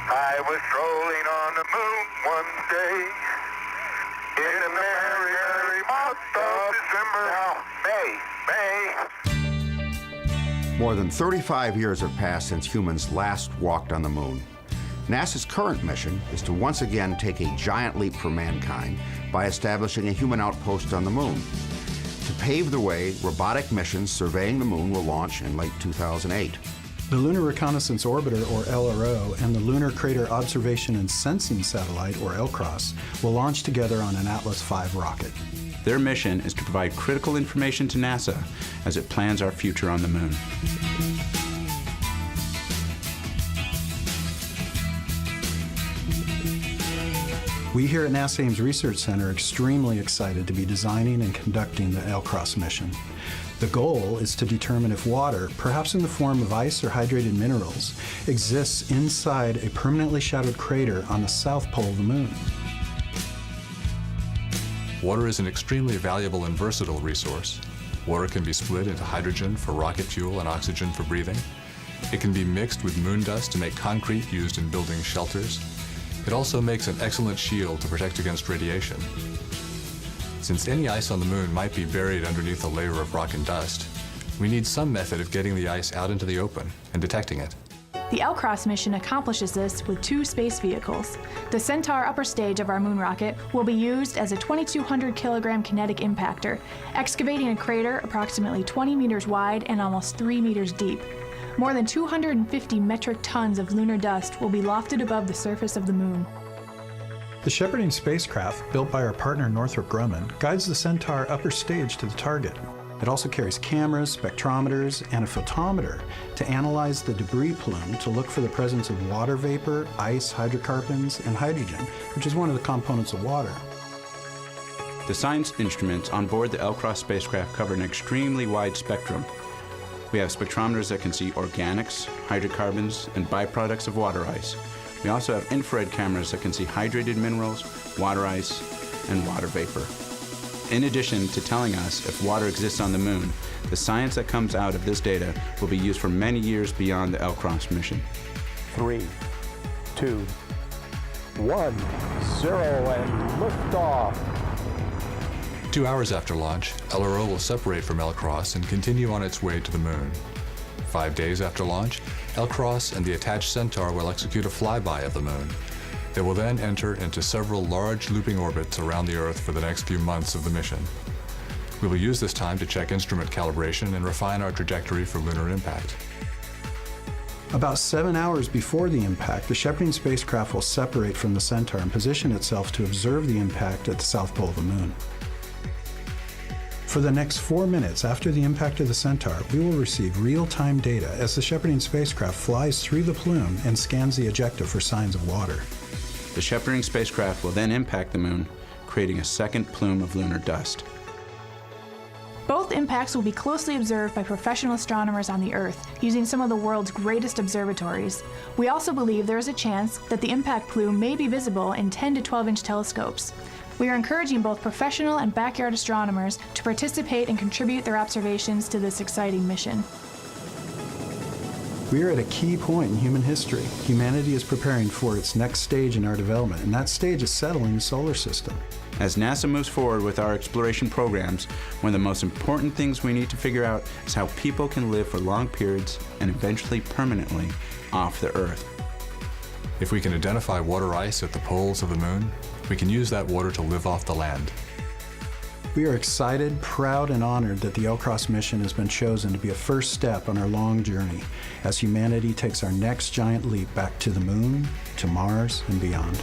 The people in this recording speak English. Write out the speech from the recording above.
I was strolling on the moon one day in the merry, merry month of December. May. More than 35 years have passed since humans last walked on the moon. NASA's current mission is to once again take a giant leap for mankind by establishing a human outpost on the moon. To pave the way, robotic missions surveying the moon will launch in late 2008. The Lunar Reconnaissance Orbiter, or LRO, and the Lunar Crater Observation and Sensing Satellite, or LCROSS, will launch together on an Atlas V rocket. Their mission is to provide critical information to NASA as it plans our future on the moon. We here at NASA Ames Research Center are extremely excited to be designing and conducting the LCROSS mission. The goal is to determine if water, perhaps in the form of ice or hydrated minerals, exists inside a permanently shadowed crater on the south pole of the moon. Water is an extremely valuable and versatile resource. Water can be split into hydrogen for rocket fuel and oxygen for breathing. It can be mixed with moon dust to make concrete used in building shelters. It also makes an excellent shield to protect against radiation. Since any ice on the moon might be buried underneath a layer of rock and dust, we need some method of getting the ice out into the open and detecting it. The LCROSS mission accomplishes this with 2 space vehicles. The Centaur upper stage of our moon rocket will be used as a 2,200 kilogram kinetic impactor, excavating a crater approximately 20 meters wide and almost 3 meters deep. More than 250 metric tons of lunar dust will be lofted above the surface of the moon. The shepherding spacecraft, built by our partner Northrop Grumman, guides the Centaur upper stage to the target. It also carries cameras, spectrometers, and a photometer to analyze the debris plume to look for the presence of water vapor, ice, hydrocarbons, and hydrogen, which is one of the components of water. The science instruments on board the LCROSS spacecraft cover an extremely wide spectrum. We have spectrometers that can see organics, hydrocarbons, and byproducts of water ice. We also have infrared cameras that can see hydrated minerals, water ice, and water vapor. In addition to telling us if water exists on the moon, the science that comes out of this data will be used for many years beyond the LCROSS mission. 3, 2, 1, 0, and liftoff. 2 hours after launch, LRO will separate from LCROSS and continue on its way to the moon. 5 days after launch, LCROSS and the attached Centaur will execute a flyby of the moon. They will then enter into several large looping orbits around the Earth for the next few months of the mission. We will use this time to check instrument calibration and refine our trajectory for lunar impact. About 7 hours before the impact, the shepherding spacecraft will separate from the Centaur and position itself to observe the impact at the south pole of the moon. For the next 4 minutes after the impact of the Centaur, we will receive real-time data as the shepherding spacecraft flies through the plume and scans the ejecta for signs of water. The shepherding spacecraft will then impact the moon, creating a second plume of lunar dust. Both impacts will be closely observed by professional astronomers on the Earth, using some of the world's greatest observatories. We also believe there is a chance that the impact plume may be visible in 10 to 12-inch telescopes. We are encouraging both professional and backyard astronomers to participate and contribute their observations to this exciting mission. We are at a key point in human history. Humanity is preparing for its next stage in our development, and that stage is settling the solar system. As NASA moves forward with our exploration programs, one of the most important things we need to figure out is how people can live for long periods and eventually permanently off the Earth. If we can identify water ice at the poles of the moon, we can use that water to live off the land. We are excited, proud, and honored that the LCROSS mission has been chosen to be a first step on our long journey as humanity takes our next giant leap back to the moon, to Mars, and beyond.